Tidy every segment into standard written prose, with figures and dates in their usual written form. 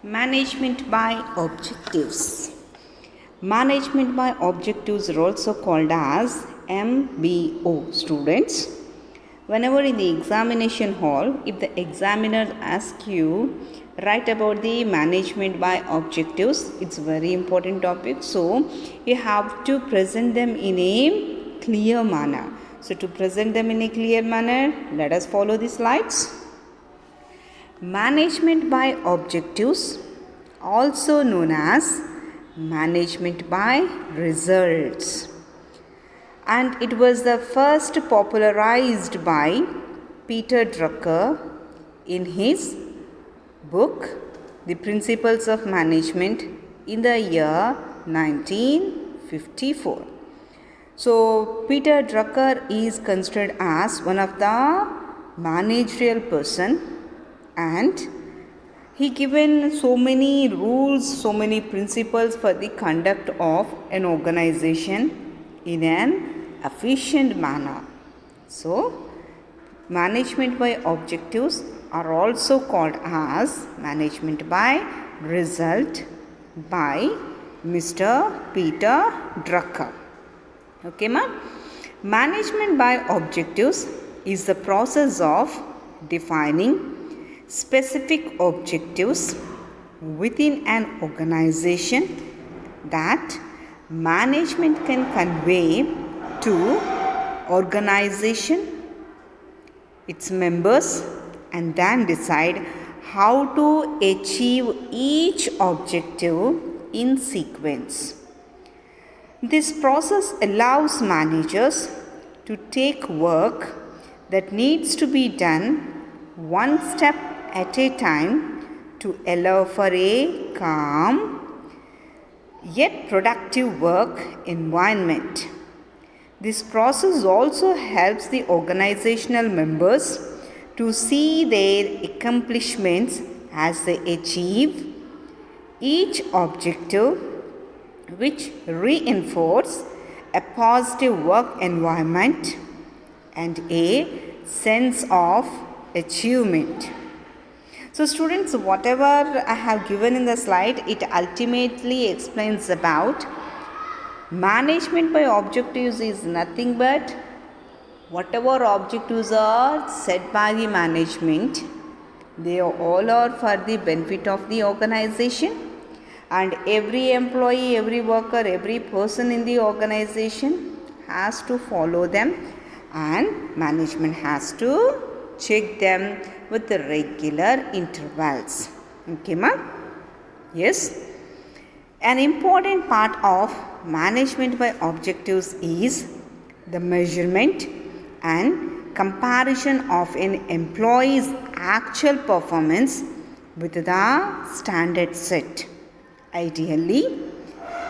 Management by objectives. Management by objectives are also called as MBO. Students, whenever in the examination hall, if the examiner asks you write about the management by objectives, it's a very important topic. So you have to present them in a clear manner. So to present them in a clear manner, let us follow the slides. Management by objectives, also known as management by results, and it was the first popularized by Peter Drucker in his book The Principles of Management in the year 1954. So Peter Drucker is considered as one of the managerial person, and he given so many rules, so many principles for the conduct of an organization in an efficient manner. So management by objectives are also called as management by result by Mr. Peter Drucker. Okay, ma'am? Management by objectives is the process of defining specific objectives within an organization that management can convey to organization, its members, and then decide how to achieve each objective in sequence. This process allows managers to take work that needs to be done one step at a time to allow for a calm yet productive work environment. This process also helps the organizational members to see their accomplishments as they achieve each objective, which reinforce a positive work environment and a sense of achievement. So students, whatever I have given in the slide, it ultimately explains about management by objectives is nothing but whatever objectives are set by the management, they all are for the benefit of the organization, and every employee, every worker, every person in the organization has to follow them, and management has to check them with the regular intervals. Okay, ma'am? Yes. An important part of management by objectives is the measurement and comparison of an employee's actual performance with the standard set. Ideally,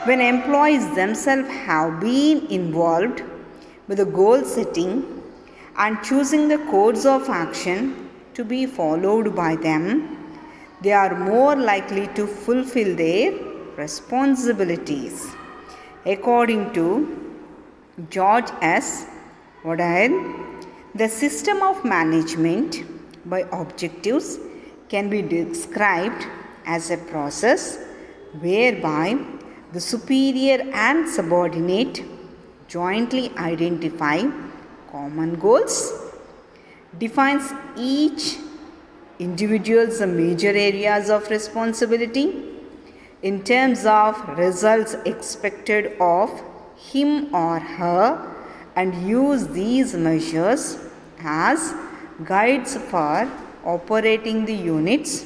when employees themselves have been involved with the goal setting and choosing the course of action to be followed by them, they are more likely to fulfill their responsibilities. According to George S. Woodhead, the system of management by objectives can be described as a process whereby the superior and subordinate jointly identify common goals, defines each individual's major areas of responsibility in terms of results expected of him or her, and use these measures as guides for operating the units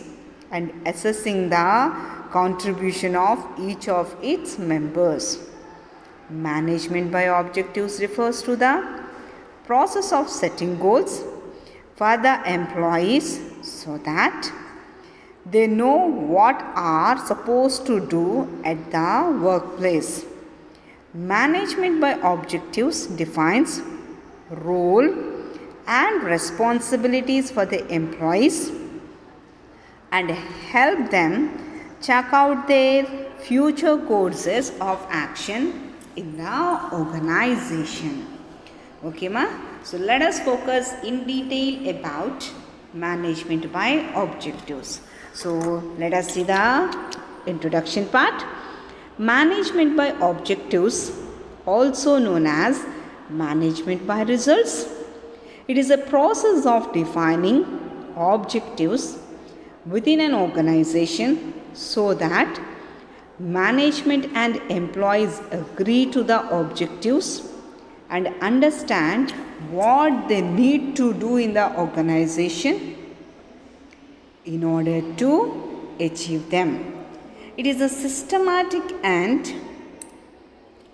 and assessing the contribution of each of its members. Management by objectives refers to the process of setting goals for the employees so that they know what are supposed to do at the workplace. Management by objectives defines role and responsibilities for the employees and help them check out their future courses of action in the organization. Okay, ma? So let us focus in detail about management by objectives. So let us see the introduction part. Management by objectives, also known as management by results. It is a process of defining objectives within an organization so that management and employees agree to the objectives and understand what they need to do in the organization in order to achieve them. It is a systematic and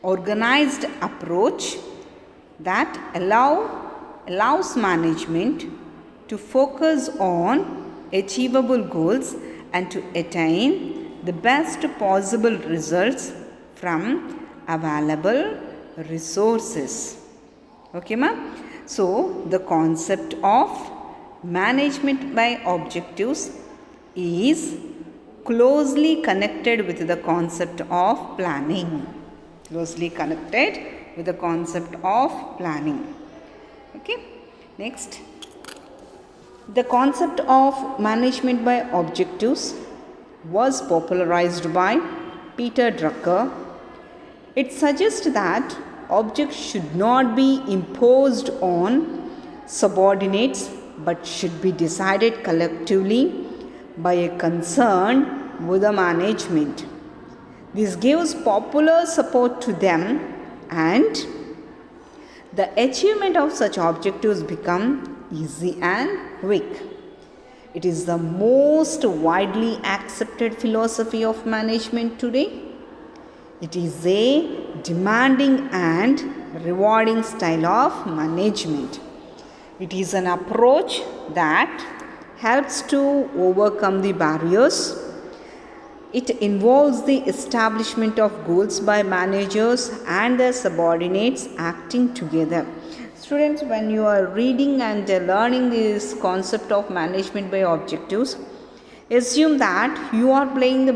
organized approach that allows management to focus on achievable goals and to attain the best possible results from available resources. Okay, ma'am? So, the concept of management by objectives is closely connected with the concept of planning. Closely connected with the concept of planning. Okay, next. The concept of management by objectives was popularized by Peter Drucker. It suggests that objects should not be imposed on subordinates but should be decided collectively by a concern with the management. This gives popular support to them, and the achievement of such objectives become easy and quick. It is the most widely accepted philosophy of management today. It is a demanding and rewarding style of management. It is an approach that helps to overcome the barriers. It involves the establishment of goals by managers and their subordinates acting together. Students, when you are reading and learning this concept of management by objectives, assume that you are playing the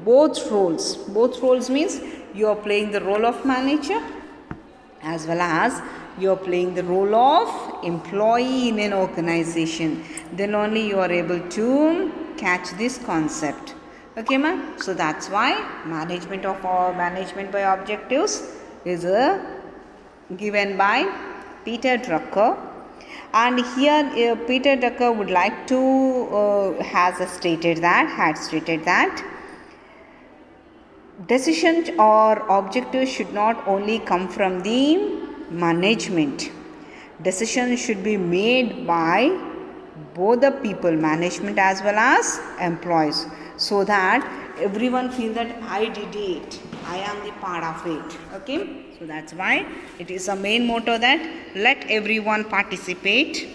both roles. Both roles means you are playing the role of manager as well as you are playing the role of employee in an organization. Then only you are able to catch this concept. Okay, ma'am? So that's why management by objectives is given by Peter Drucker. And here Peter Drucker would like to had stated that decisions or objectives should not only come from the management. Decisions should be made by both the people, management as well as employees, so that everyone feels that I did it, I am the part of it. Okay, so that's why it is a main motto that let everyone participate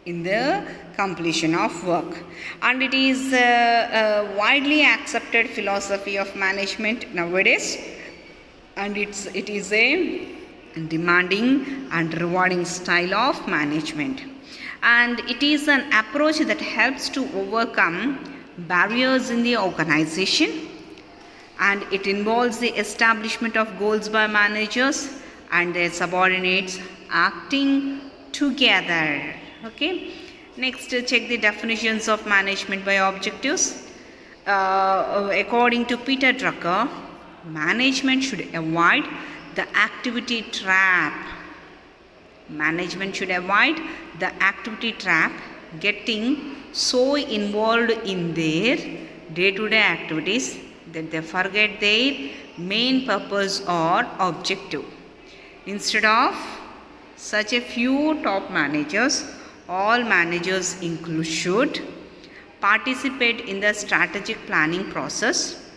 in the completion of work. And it is a widely accepted philosophy of management nowadays, and it is a demanding and rewarding style of management, and it is an approach that helps to overcome barriers in the organization, and it involves the establishment of goals by managers and their subordinates acting together. Okay, next check the definitions of management by objectives. According to Peter Drucker, management should avoid the activity trap. Management should avoid the activity trap, getting so involved in their day-to-day activities that they forget their main purpose or objective. Instead of such a few top managers, all managers should participate in the strategic planning process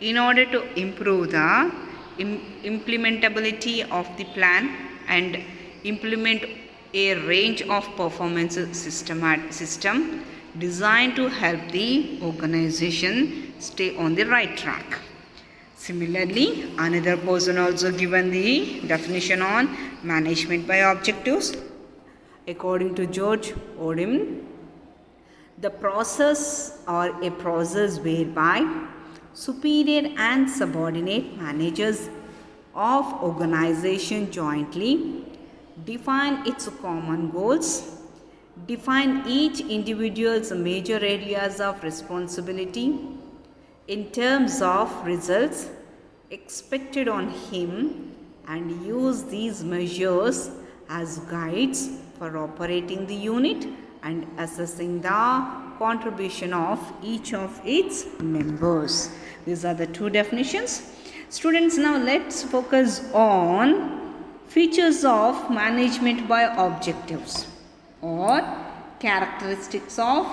in order to improve the implementability of the plan and implement a range of performance system designed to help the organization stay on the right track. Similarly, another person also given the definition on management by objectives. According to George Odin, the process or a process whereby superior and subordinate managers of organization jointly define its common goals, define each individual's major areas of responsibility in terms of results expected on him, and use these measures as guides for operating the unit and assessing the contribution of each of its members. These are the two definitions. Students, now let's focus on features of management by objectives or characteristics of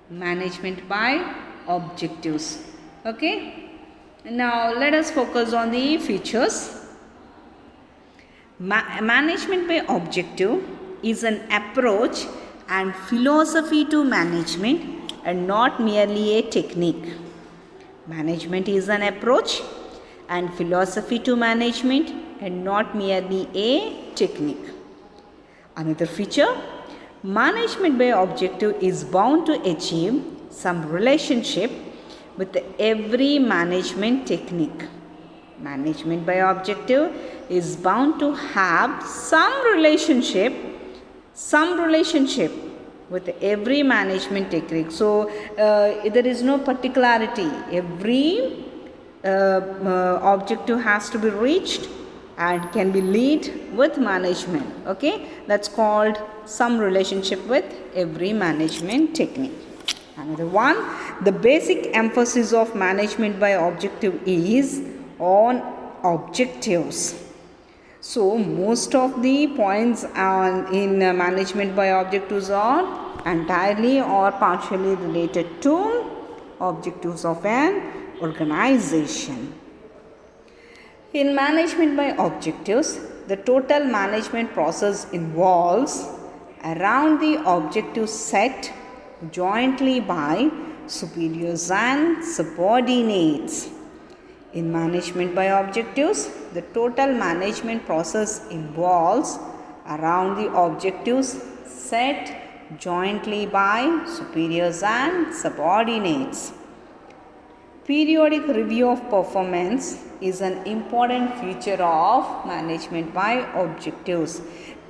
management by objectives. Okay, now let us focus on the features. Management by objective is an approach and philosophy to management and not merely a technique. Management is an approach and philosophy to management and not merely a technique. Another feature, management by objective is bound to achieve some relationship with every management technique. Management by objective is bound to have some relationship with every management technique. So there is no particularity. Every objective has to be reached and can be lead with management. Okay, that's called some relationship with every management technique. Another one, the basic emphasis of management by objective is on objectives. So most of the points in management by objectives are entirely or partially related to objectives of an organization. In management by objectives, the total management process involves around the objectives set jointly by superiors and subordinates. In management by objectives, the total management process involves around the objectives set jointly by superiors and subordinates. Periodic review of performance is an important feature of management by objectives.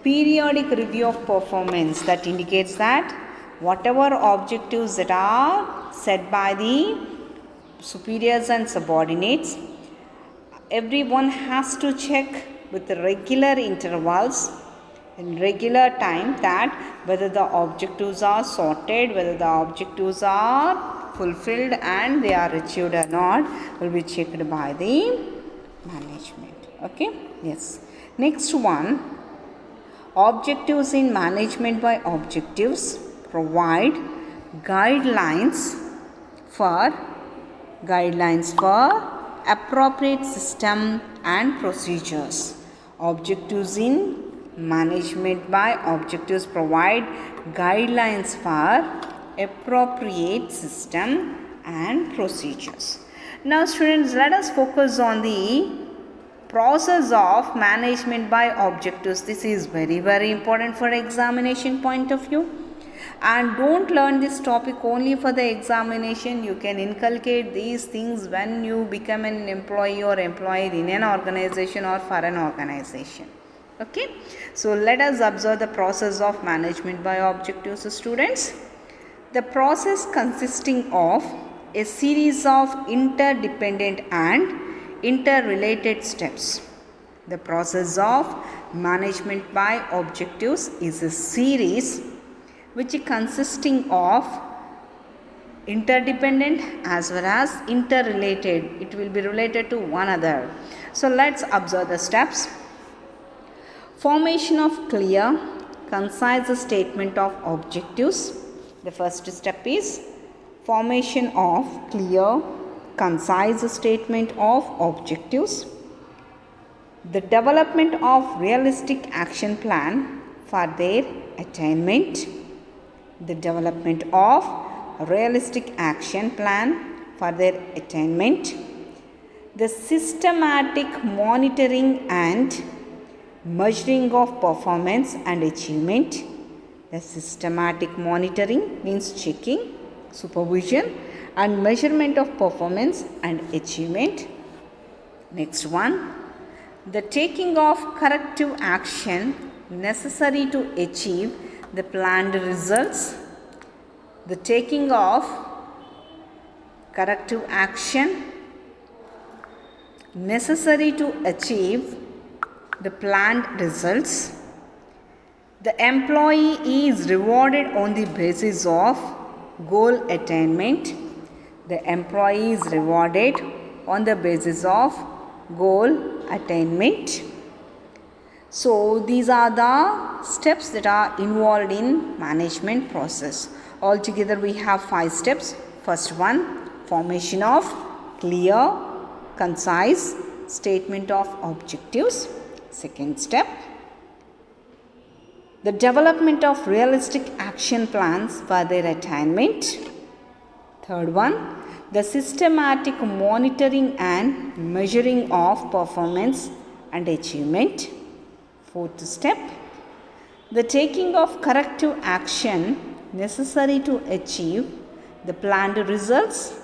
Periodic review of performance, that indicates that whatever objectives that are set by the superiors and subordinates, everyone has to check with regular intervals in regular time that whether the objectives are sorted, whether the objectives are fulfilled and they are achieved or not, will be checked by the management. Okay, yes. Next one, objectives in management by objectives provide guidelines for appropriate system and procedures. Objectives in management by objectives provide guidelines for appropriate system and procedures. Now students, let us focus on the process of management by objectives. This is very important for examination point of view. And don't learn this topic only for the examination. You can inculcate these things when you become an employee or employed in an organization or for an organization. Okay, so let us observe the process of management by objectives, students. The process consisting of a series of interdependent and interrelated steps. The process of management by objectives is a series which is consisting of interdependent as well as interrelated. It will be related to one another. So let's observe the steps. Formation of clear, concise statement of objectives. The first step is formation of clear, concise statement of objectives. The development of realistic action plan for their attainment. The development of realistic action plan for their attainment. The systematic monitoring and measuring of performance and achievement. The systematic monitoring means checking, supervision and measurement of performance and achievement. Next one, the taking of corrective action necessary to achieve the planned results, the taking of corrective action necessary to achieve the planned results. The employee is rewarded on the basis of goal attainment. The employee is rewarded on the basis of goal attainment. So these are the steps that are involved in management process. Altogether we have 5 steps. First one, formation of clear, concise statement of objectives. Second step, the development of realistic action plans for their attainment. Third one, the systematic monitoring and measuring of performance and achievement. Fourth step, the taking of corrective action necessary to achieve the planned results.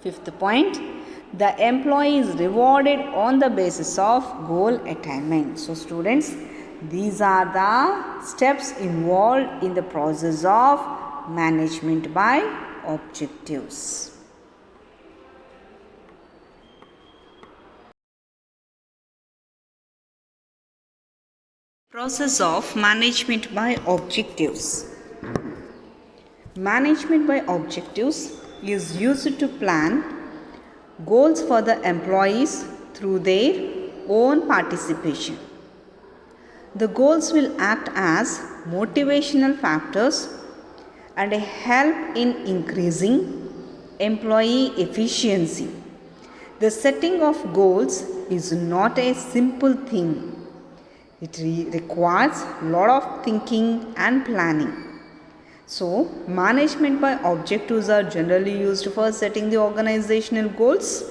Fifth point, the employee is rewarded on the basis of goal attainment. So students, these are the steps involved in the process of management by objectives. Process of management by objectives. Management by objectives is used to plan goals for the employees through their own participation. The goals will act as motivational factors and help in increasing employee efficiency. The setting of goals is not a simple thing. It requires a lot of thinking and planning. So, management by objectives are generally used for setting the organizational goals.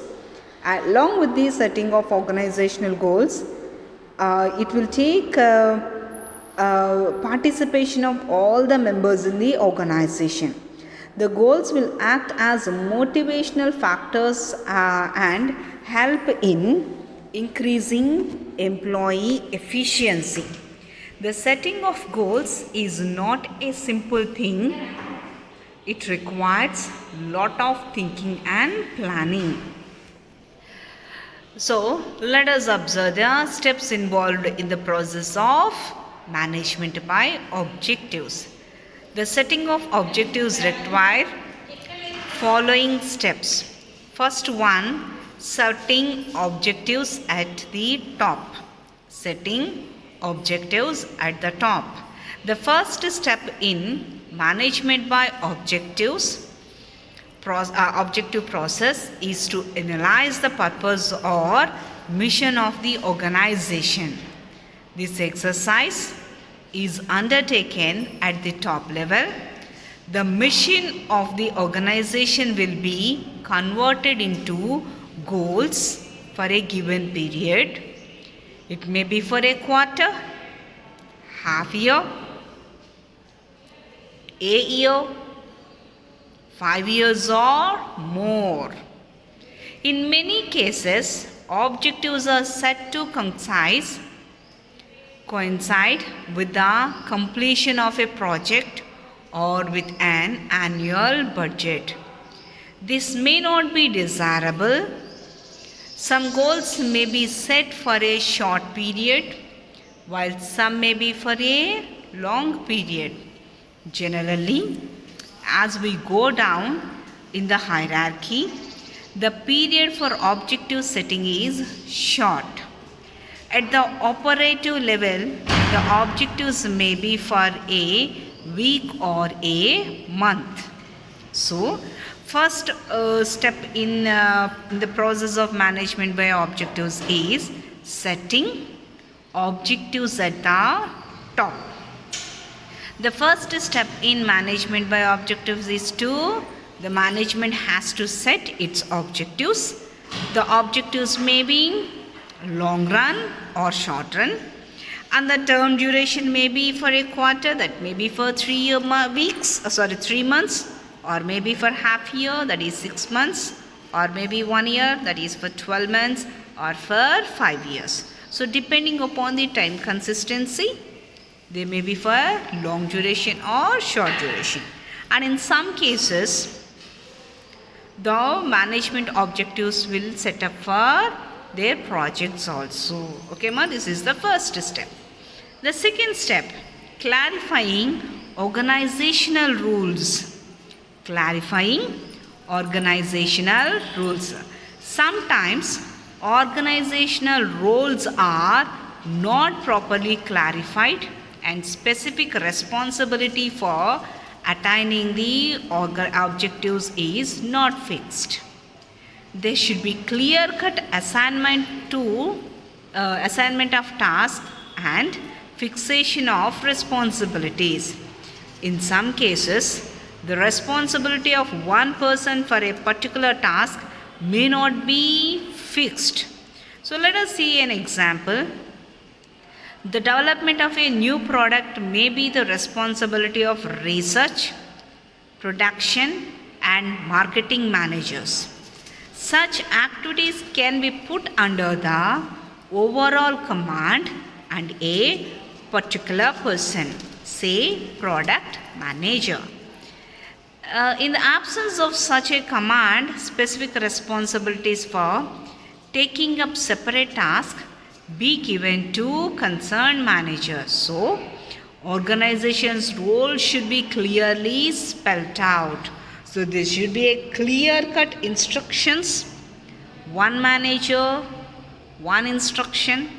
Along with the setting of organizational goals, it will take participation of all the members in the organization. The goals will act as motivational factors and help in increasing employee efficiency. The setting of goals is not a simple thing. It requires a lot of thinking and planning. So, let us observe the steps involved in the process of management by objectives. The setting of objectives require following steps. First one, setting objectives at the top. Setting objectives at the top. The first step in management by objective process is to analyze the purpose or mission of the organization. This exercise is undertaken at the top level. The mission of the organization will be converted into goals for a given period. It may be for a quarter, half year, a year, 5 years or more. In many cases, objectives are set to coincide with the completion of a project or with an annual budget. This may not be desirable. Some goals may be set for a short period, while some may be for a long period. Generally, as we go down in the hierarchy, the period for objective setting is short. At the operative level, the objectives may be for a week or a month. So, first step in the process of management by objectives is setting objectives at the top. The first step in management by objectives is the management has to set its objectives. The objectives may be long run or short run, and the term duration may be for a quarter, that may be for 3 months, or maybe for half year, that is 6 months, or maybe 1 year, that is for 12 months, or for 5 years. So depending upon the time consistency, They may be for long duration or short duration. And in some cases, the management objectives will set up for their projects also. Okay, ma, this is the first step. The second step, clarifying organizational rules. Clarifying organizational rules. Sometimes organizational roles are not properly clarified and specific responsibility for attaining the objectives is not fixed. There should be clear-cut assignment of tasks and fixation of responsibilities. In some cases, the responsibility of one person for a particular task may not be fixed. So let us see an example. The development of a new product may be the responsibility of research, production, and marketing managers. Such activities can be put under the overall command and a particular person, say product manager. In the absence of such a command, specific responsibilities for taking up separate tasks be given to concerned managers. So, organization's role should be clearly spelled out. So, there should be a clear-cut instructions, one manager, one instruction,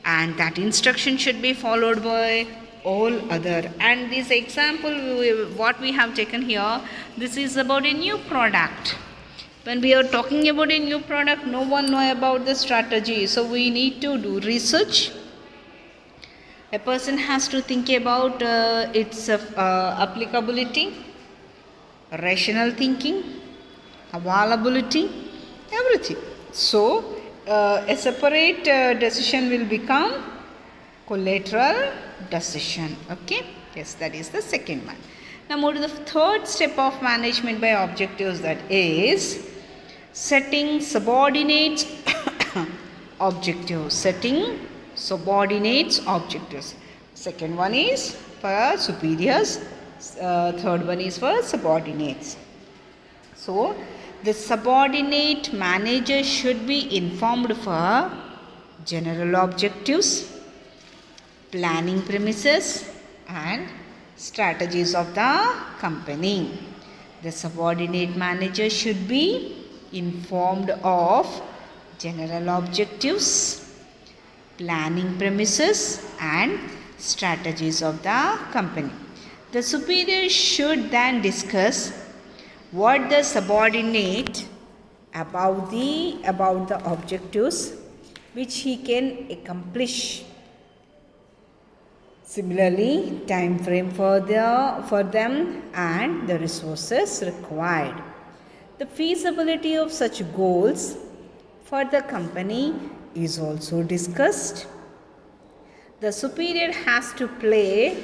and that instruction should be followed by all other. And this example, what we have taken here, this is about a new product. When we are talking about a new product, no one knows about the strategy. So we need to do research. A person has to think about its applicability, rational thinking, availability, everything. So a separate decision will become collateral decision. Okay. Yes, that is the second one. Now move to the third step of management by objectives, that is setting subordinates objectives. Setting subordinates objectives. Second one is for superiors. Third one is for subordinates. So the subordinate manager should be informed for general objectives, planning premises, and strategies of the company. The subordinate manager should be informed of general objectives, planning premises, and strategies of the company. The superior should then discuss what the subordinate about the objectives which he can accomplish. Similarly, time frame for them and the resources required. The feasibility of such goals for the company is also discussed. The superior has to play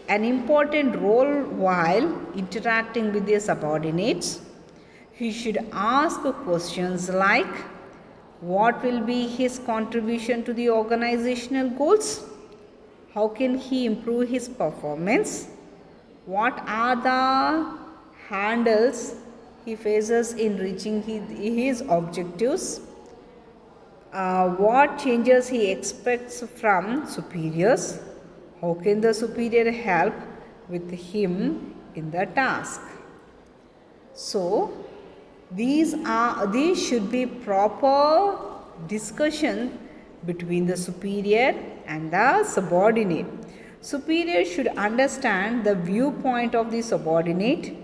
an important role while interacting with their subordinates. He should ask questions like, what will be his contribution to the organizational goals? How can he improve his performance? What are the hurdles he faces in reaching his objectives? What changes he expects from superiors? How can the superior help with him in the task? So, these should be proper discussion between the superior and the subordinate. Superior should understand the viewpoint of the subordinate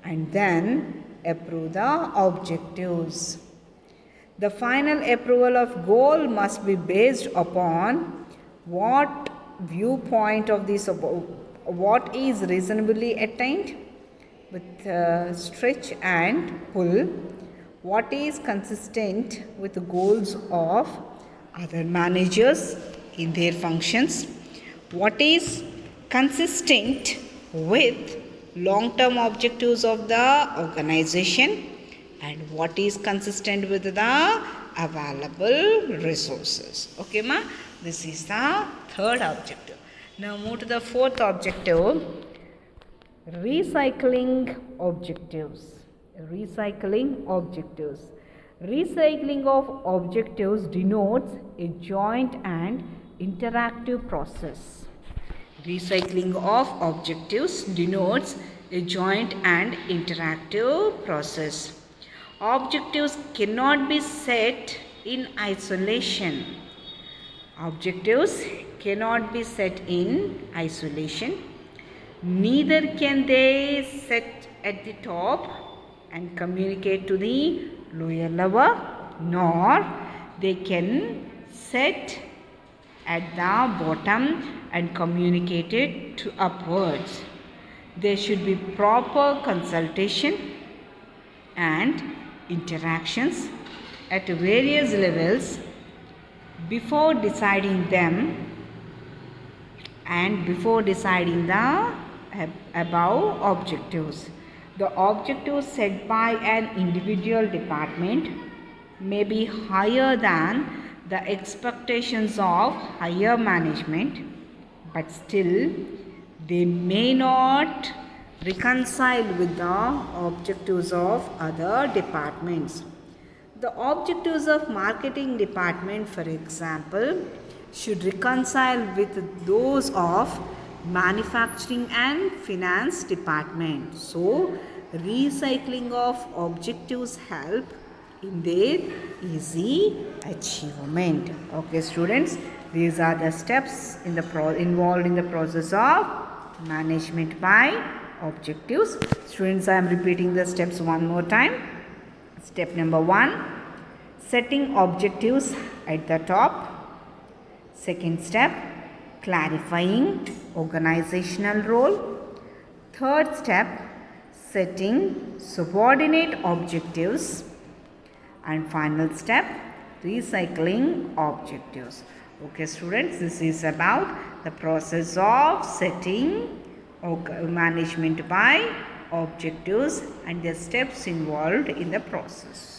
and then approve the objectives. The final approval of goal must be based upon what viewpoint of the what is reasonably attained with stretch and pull, what is consistent with the goals of other managers in their functions, what is consistent with long-term objectives of the organization, and what is consistent with the available resources. Okay, ma? This is the third objective. Now move to the fourth objective, recycling objectives. Recycling objectives. Recycling of objectives denotes a joint and interactive process. Recycling of objectives denotes a joint and interactive process. Objectives cannot be set in isolation. Objectives cannot be set in isolation. Neither can they set at the top and communicate to the lower level, nor they can set at the bottom and communicate it to upwards. There should be proper consultation and interactions at various levels before deciding them and before deciding the above objectives. The objectives set by an individual department may be higher than the expectations of higher management, but still they may not reconcile with the objectives of other departments. The objectives of marketing department, for example, should reconcile with those of manufacturing and finance department. So, recycling of objectives help in their easy achievement. Okay, students, these are the steps involved in the process of management by objectives. Students, I am repeating the steps one more time. Step number 1, setting objectives at the top. Second step, clarifying organizational role. Third step, setting subordinate objectives. And final step, recycling objectives. Okay, students, this is about the process of setting management by objectives and the steps involved in the process.